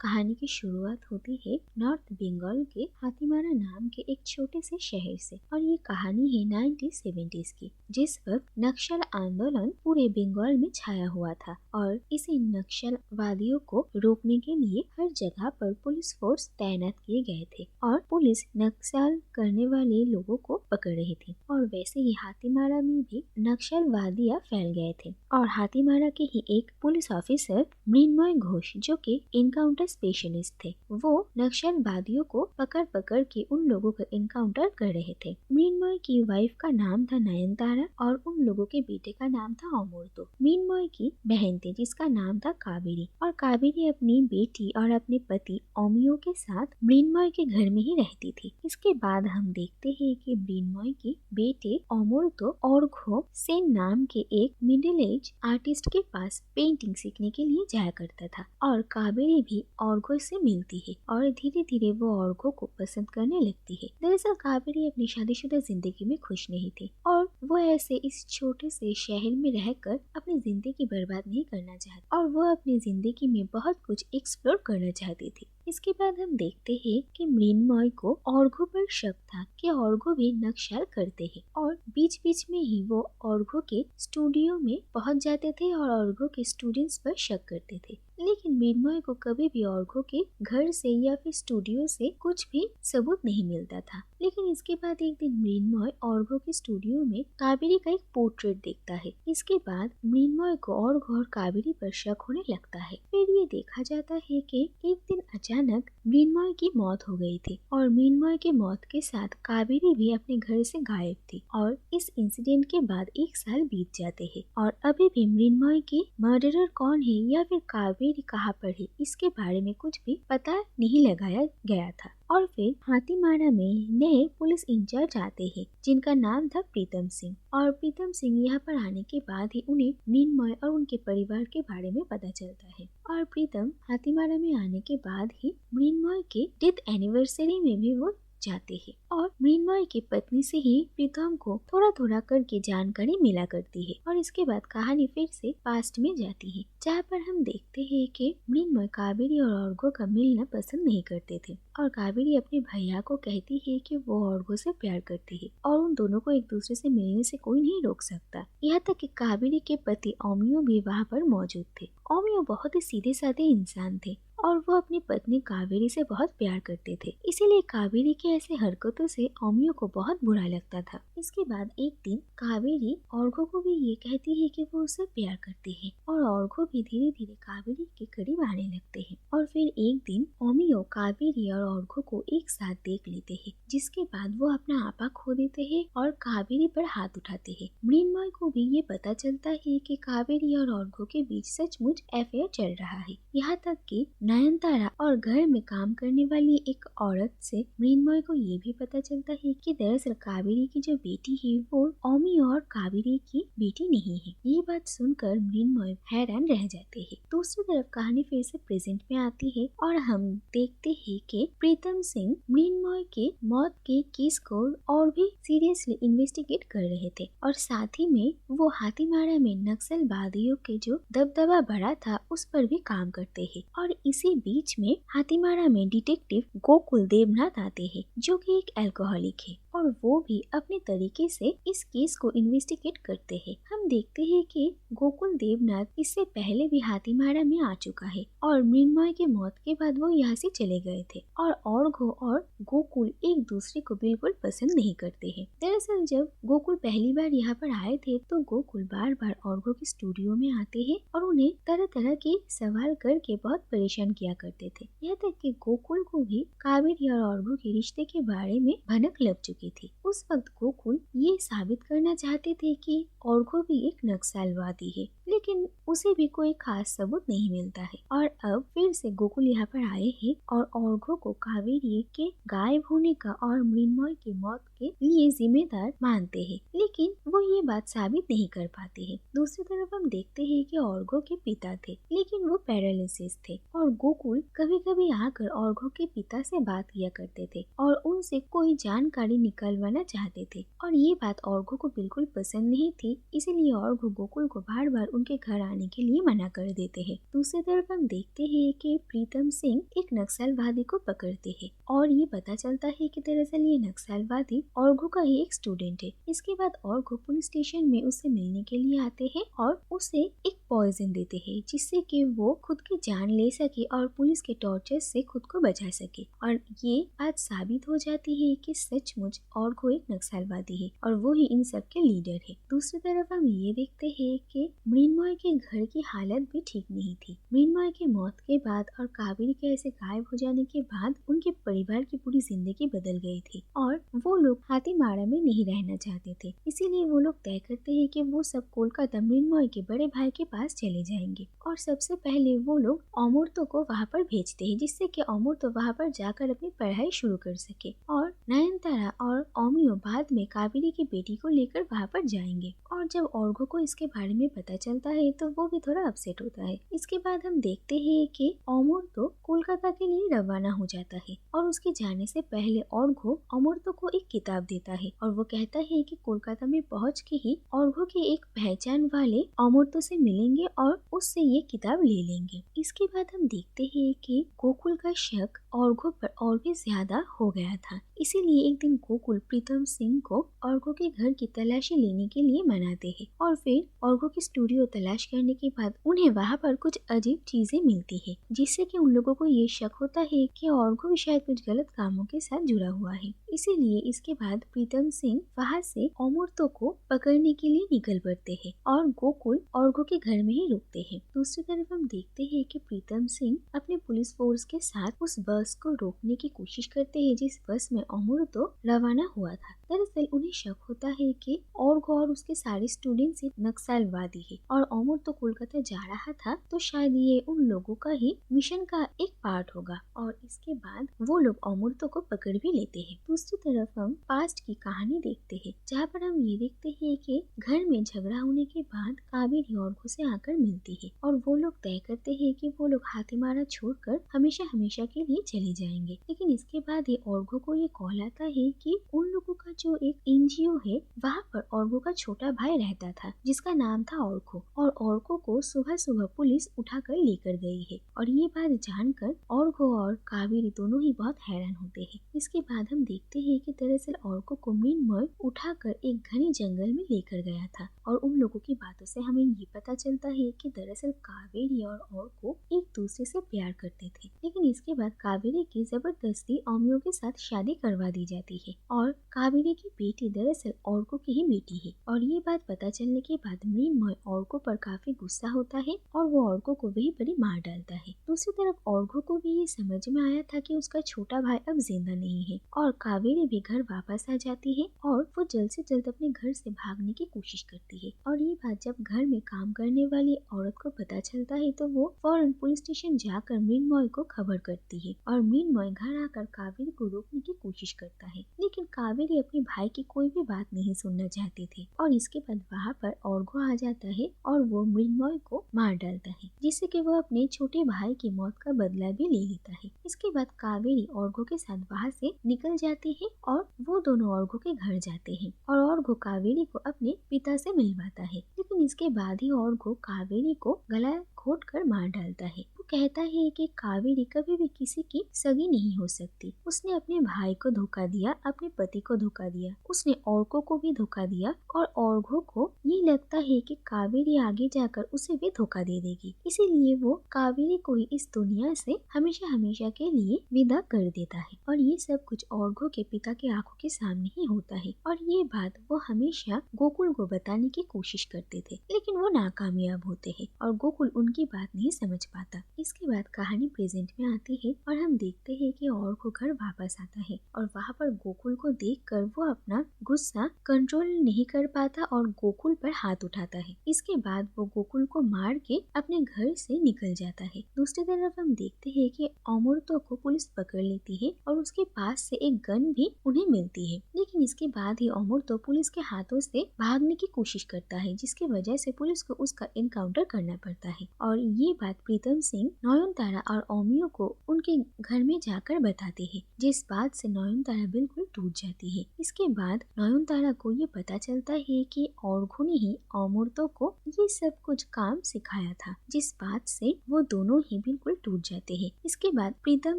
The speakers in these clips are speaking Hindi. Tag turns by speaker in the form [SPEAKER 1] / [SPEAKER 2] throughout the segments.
[SPEAKER 1] कहानी की शुरुआत होती है नॉर्थ बंगाल के हाथीमारा नाम के एक छोटे से शहर से। और ये कहानी है 1970s की, जिस वक्त नक्सल आंदोलन पूरे बंगाल में छाया हुआ था और इसे नक्सलवादियों को रोकने के लिए हर जगह पर पुलिस फोर्स तैनात किए गए थे और पुलिस नक्सल करने वाले लोगों को पकड़ रही थी। और वैसे ही हाथीमारा में भी नक्सलवादियां फैल गए थे और हाथीमारा के ही एक पुलिस ऑफिसर मृण्मय घोष, जो कि इनकाउंटर स्पेशलिस्ट थे, वो नक्सलवादियों को पकड़ के उन लोगों का इनकाउंटर कर रहे थे। मृण्मय की वाइफ का नाम था नयनतारा और उन लोगों के बेटे का नाम था अमृतो। मृण्मय की बहन थी जिसका नाम था कावेरी, और कावेरी अपनी बेटी और अपने पति ओमियो के साथ मृण्मय के घर में ही रहती थी। इसके बाद हम देखते हैं कि मृण्मय के बेटे अमृतो औरघो सेन नाम के एक मिडिल एज आर्टिस्ट के पास पेंटिंग सीखने के लिए जाया करता था और कावेरी भी औरघो से मिलती है और धीरे धीरे वो औरघो को पसंद करने लगती है। दरअसल कावेरी अपनी शादीशुदा जिंदगी में खुश नहीं थी और वो ऐसे इस छोटे से शहर में रहकर अपनी जिंदगी बर्बाद नहीं करना चाहती और वो अपनी जिंदगी में बहुत कुछ एक्सप्लोर करना चाहती थी। इसके बाद हम देखते हैं कि मृण्मय को औरघो पर शक था कि औरघो भी नक्सल करते हैं और बीच बीच में ही वो औरघो के स्टूडियो में पहुंच जाते थे और औरघो के स्टूडेंट्स पर शक करते थे। लेकिन मृण्मय को कभी भी औरघो के घर से या फिर स्टूडियो से कुछ भी सबूत नहीं मिलता था। लेकिन इसके बाद एक दिन मृण्मय औरघो के स्टूडियो में कावेरी का एक पोर्ट्रेट देखता है। इसके बाद मृण्मय को औरघो और कावेरी पर शक होने लगता है। फिर ये देखा जाता है कि एक दिन अचानक मृण्मय की मौत हो गई थी और मृण्मय की मौत के साथ कावेरी भी अपने घर से गायब थी और इस इंसिडेंट के बाद एक साल बीत जाते हैं और अभी भी मृण्मय की मर्डरर कौन है या फिर कावेरी कहाँ पर है, इसके बारे में कुछ भी पता नहीं लगाया गया था। और फिर हाथीमारा में नए पुलिस इंचार्ज आते हैं जिनका नाम था प्रीतम सिंह, और प्रीतम सिंह यहाँ पर आने के बाद ही उन्हें मृण्मय और उनके परिवार के बारे में पता चलता है। और प्रीतम हाथीमारा में आने के बाद ही मृण्मय के डेथ एनिवर्सरी में भी वो जाते हैं और मृण्मय की पत्नी से ही प्रीतम को थोड़ा थोड़ा करके जानकारी मिला करती है। और इसके बाद कहानी फिर से पास्ट में जाती है, जहाँ पर हम देखते हैं कि मृण्मय कावेरी और औरघो का मिलना पसंद नहीं करते थे और कावेरी अपने भैया को कहती है कि वो औरघो से प्यार करती है और उन दोनों को एक दूसरे से मिलने से कोई नहीं रोक सकता। यहाँ तक कि कावेरी के पति ओमियो भी वहाँ पर मौजूद थे। ओमियो बहुत ही सीधे साधे इंसान थे और वो अपनी पत्नी कावेरी से बहुत प्यार करते थे, इसीलिए कावेरी के ऐसे हरकतों से ओमियो को बहुत बुरा लगता था। इसके बाद एक दिन कावेरी औरघो को भी ये कहती है कि वो उसे प्यार करती है और औरघो भी धीरे धीरे कावेरी के करीब आने लगते हैं। और फिर एक दिन ओमियो कावेरी और औरघो को एक साथ देख लेते हैं, जिसके बाद वो अपना आपा खो देते हैं और कावेरी पर हाथ उठाते हैं। मृण्मय को भी ये पता चलता है कि कावेरी और औरघो के बीच सचमुच अफेयर चल रहा है। यहाँ तक कि नयनतारा और घर में काम करने वाली एक औरत से मृण्मय को ये भी पता चलता है कि दरअसल कावेरी की जो बेटी है वो ओमी और कावेरी की बेटी नहीं है। ये बात सुनकर मृण्मय हैरान रह जाते हैं। दूसरी तरफ कहानी फिर से प्रेजेंट में आती है और हम देखते हैं कि प्रीतम सिंह मृण्मय के मौत के केस को और भी सीरियसली इन्वेस्टिगेट कर रहे थे और साथ ही में वो हाथीमारा में नक्सलवादियों के जो दबदबा बढ़ा था उस पर भी काम करते हैं। और इसी बीच में हाथीमारा में डिटेक्टिव गोकुल देवनाथ आते हैं, जो कि एक अल्कोहलिक है और वो भी अपने तरीके से इस केस को इन्वेस्टिगेट करते हैं। हम देखते हैं कि गोकुल देवनाथ इससे पहले भी हाथीमारा में आ चुका है और मृण्मय के मौत के बाद वो यहाँ से चले गए थे और औरघो और गोकुल एक दूसरे को बिल्कुल पसंद नहीं करते हैं। दरअसल जब गोकुल पहली बार यहाँ पर आए थे तो गोकुल बार बार औरघो के स्टूडियो में आते हैं और उन्हें तरह तरह के सवाल करके बहुत परेशान किया करते थे। यहाँ तक कि गोकुल को भी कावेरी और औरघो के रिश्ते के बारे में भनक लग चुकी थी। उस वक्त गोकुल ये साबित करना चाहते थे कि औरघो भी एक नक्सलवादी है, लेकिन उसे भी कोई खास सबूत नहीं मिलता है। और अब फिर से गोकुल यहाँ पर आए हैं और औरघो को कावेरी के गायब होने का और मृण्मय की मौत के लिए जिम्मेदार मानते हैं, लेकिन वो ये बात साबित नहीं कर पाते हैं। दूसरी तरफ हम देखते हैं कि औरघो के पिता थे, लेकिन वो पैरालिसिस थे और गोकुल कभी कभी आकर औरघो के पिता से बात किया करते थे और उनसे कोई जानकारी निकलवाना चाहते थे और ये बात औरघो को बिल्कुल पसंद नहीं थी। इसीलिए औरघो गोकुल को बार बार उनके घर आने के लिए मना कर देते हैं। दूसरी तरफ हम देखते हैं कि प्रीतम सिंह एक नक्सलवादी को पकड़ते हैं और ये पता चलता है कि दरअसल ये नक्सलवादी औरघो का ही एक स्टूडेंट है। इसके बाद औरघो पुलिस स्टेशन में उससे मिलने के लिए आते हैं और उसे एक पॉइजन देते हैं जिससे कि वो खुद की जान ले सके और पुलिस के टॉर्चर से खुद को बचा सके। और ये बात साबित हो जाती है कि सचमुच औरघो एक नक्सलवादी है और वो ही इन सब के लीडर है। दूसरी तरफ हम ये देखते हैं कि मृण्मय के घर की हालत भी ठीक नहीं थी। मृण्मय की मौत के बाद और कावेरी के ऐसे गायब हो जाने के बाद उनके परिवार की पूरी जिंदगी बदल गई थी और वो लोग हाथीमारा में नहीं रहना चाहते थे। इसीलिए वो लोग तय करते हैं कि वो सब कोलकाता मृण्मय के बड़े भाई के पास चले जाएंगे और सबसे पहले वो लोग अमृतो को वहाँ पर भेजते हैं जिससे कि अमृतो वहाँ पर जाकर अपनी पढ़ाई शुरू कर सके और नयनतारा और अमियो बाद में कावेरी की बेटी को लेकर वहाँ पर जाएंगे। और जब औरघो को इसके बारे में पता चलता है तो वो भी थोड़ा अपसेट होता है। इसके बाद हम देखते हैं कि अमृतो कोलकाता के लिए रवाना हो जाता है और उसके जाने से पहले औरघो अमृतो को एक किताब देता है और वो कहता है कि कोलकाता में पहुँच के ही औरघो के एक पहचान वाले अमृतो से मिलेंगे और उससे ये किताब ले लेंगे। इसके बाद हम देखते हैं कि गोकुल का शक औरघो पर और भी ज्यादा हो गया था। इसीलिए एक दिन गोकुल प्रीतम सिंह को औरघो के घर की तलाशी लेने के लिए मनाते हैं और फिर औरघो की स्टूडियो तलाश करने के बाद उन्हें वहाँ पर कुछ अजीब चीजें मिलती है जिससे कि उन लोगों को ये शक होता है कि औरघो भी शायद कुछ गलत कामों के साथ जुड़ा हुआ है। इसीलिए इसके बाद प्रीतम सिंह वहाँ से अमृतो को पकड़ने के लिए निकल पड़ते हैं और गोकुल औरघो के घर में ही रुकते हैं। दूसरी तरफ हम देखते हैं कि प्रीतम सिंह अपने पुलिस फोर्स के साथ उस बस को रोकने की कोशिश करते हैं जिस बस में अमृतो रवाना हुआ था। दरअसल उन्हें शक होता है कि औरघो और उसके सारे स्टूडेंट्स नक्सलवादी है और अमृतो कोलकाता जा रहा था तो शायद ये उन लोगों का ही मिशन का एक पार्ट होगा और इसके बाद वो लोग अमृतो को पकड़ भी लेते हैं। दूसरी तरफ हम पास्ट की कहानी देखते हैं जहाँ पर हम ये देखते हैं कि घर में झगड़ा होने के बाद कावेरी औरघो से आकर मिलती है और वो लोग तय करते हैं कि वो लोग हाथीमारा छोड़कर हमेशा हमेशा के लिए चले जाएंगे। लेकिन इसके बाद ही औरघो को ये कॉल आता है कि उन लोगों का जो एक एनजीओ है वहाँ पर औरघो का छोटा भाई रहता था जिसका नाम था औरघो और औरघो को सुबह सुबह पुलिस उठाकर लेकर गई है। और ये बात जानकर औरघो और कावेरी दोनों ही बहुत हैरान होते हैं। इसके बाद हम देखते हैं कि दरअसल औरघो को मृण्मय उठाकर एक घने जंगल में लेकर गया था और उन लोगों की बातों से हमें ये पता चलता है कि दरअसल कावेरी और औरघो एक दूसरे से प्यार करते थे। लेकिन इसके बाद कावेरी की जबरदस्ती अमियो के साथ शादी करवा दी जाती है और कावेरी की बेटी दरअसल औरघो की ही बेटी है। और ये बात पता चलने के बाद मृण्मय औरघो पर काफी गुस्सा होता है और वो औरघो को वहीं पर ही मार डालता है। दूसरी तरफ औरघो को भी ये समझ में आया था कि उसका छोटा भाई अब जिंदा नहीं है और कावेरी भी घर वापस आ जाती है और वो जल्द से जल्द अपने घर से भागने की कोशिश करती है। और ये बात जब घर में काम करने वाली औरत को पता चलता है तो वो फौरन पुलिस स्टेशन जाकर मृण्मय को खबर करती है और मृण्मय घर आकर कावेरी को रोकने की कोशिश करता है। लेकिन कावेरी अपने भाई की कोई भी बात नहीं सुनना चाहती थी और इसके बाद वहाँ पर औरघो आ जाता है और वो मृण्मय को मार डालता है जिससे कि वो अपने छोटे भाई की मौत का बदला भी ले लेता है। इसके बाद कावेरी औरघो के साथ वहाँ से निकल जाती है और वो दोनों औरघो के घर जाते हैं और औरघो कावेरी को अपने पिता से मिलवाता है। लेकिन इसके बाद ही औरघो कावेरी को गला घोट कर मार डालता है। वो कहता है कि कावेरी कभी भी किसी की सगी नहीं हो सकती। उसने अपने भाई को धोखा दिया, अपने पति को धोखा दिया, उसने औरघो को भी धोखा दिया और औरघो को ये लगता है कि कावेरी आगे जाकर उसे भी धोखा दे देगी। इसीलिए वो कावेरी को ही इस दुनिया से हमेशा हमेशा के लिए विदा कर देता है। और ये सब कुछ औरघो के पिता की आंखों के सामने ही होता है और ये बात वो हमेशा गोकुल को बताने की कोशिश करते थे लेकिन वो नाकामयाब होते हैं और गोकुल उनकी बात नहीं समझ पाता। इसके बाद कहानी प्रेजेंट में आती है और हम देखते हैं कि औरघो घर वापस आता है और वहाँ पर गोकुल को देखकर वो अपना गुस्सा कंट्रोल नहीं कर पाता और गोकुल पर हाथ उठाता है। इसके बाद वो गोकुल को मार के अपने घर से निकल जाता है। दूसरी तरफ हम देखते हैं कि अमृतो को पुलिस पकड़ लेती है और उसके पास से एक गन भी उन्हें मिलती है। लेकिन इसके बाद ही अमृतो पुलिस के हाथों से भागने की कोशिश करता है जिसकी वजह से पुलिस को उसका एनकाउंटर करना पड़ता है। और ये बात प्रीतम सिंह सिंह नयनतारा और ओमियो को उनके घर में जाकर बताते हैं, जिस बात से नयनतारा बिल्कुल टूट जाती है। इसके बाद नयनतारा को ये पता चलता है कि औरघो ने ही अमृतो को ये सब कुछ काम सिखाया था, जिस बात से वो दोनों ही बिल्कुल टूट जाते हैं। इसके बाद प्रीतम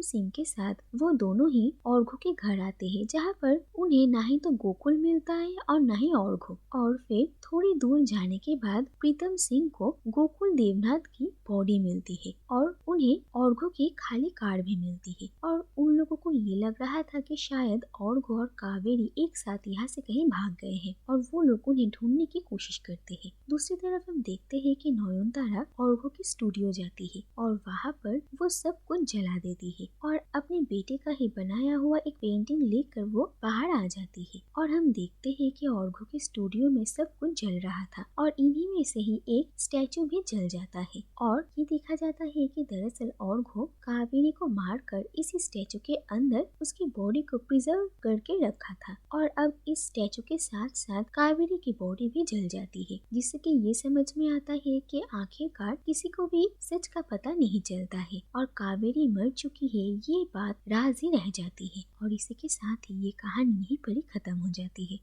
[SPEAKER 1] सिंह के साथ वो दोनों ही औरघो के घर आते हैं, जहाँ पर उन्हें ना ही तो गोकुल मिलता है और ना ही औरघो। और फिर थोड़ी दूर जाने के बाद प्रीतम सिंह को गोकुल देवनाथ की बॉडी मिलती है और उन्हें औरघो की खाली कार्ड भी मिलती है। और उन लोगों को ये लग रहा था कि शायद औरघो और कावेरी एक साथ यहाँ से कहीं भाग गए हैं और वो लोग उन्हें ढूंढने की कोशिश करते हैं। दूसरी तरफ हम देखते हैं कि नयनतारा औरघो की स्टूडियो जाती है और वहाँ पर वो सब कुछ जला देती है और अपने बेटे का ही बनाया हुआ एक पेंटिंग लेकर वो बाहर आ जाती है। और हम देखते हैं कि औरघो के स्टूडियो में सब कुछ जल रहा था और इन्हीं में से ही एक स्टैचू भी जल जाता है। और ये देखा जाता है कि दरअसल औरघो कावेरी को मारकर इसी स्टैचू के अंदर उसकी बॉडी को प्रिजर्व करके रखा था और अब इस स्टैचू के साथ साथ कावेरी की बॉडी भी जल जाती है, जिससे कि ये समझ में आता है कि आखिरकार किसी को भी सच का पता नहीं चलता है और कावेरी मर चुकी है ये बात राज ही रह जाती है। और इसी के साथ ही ये कहानी यहीं पर ही खत्म हो जाती है।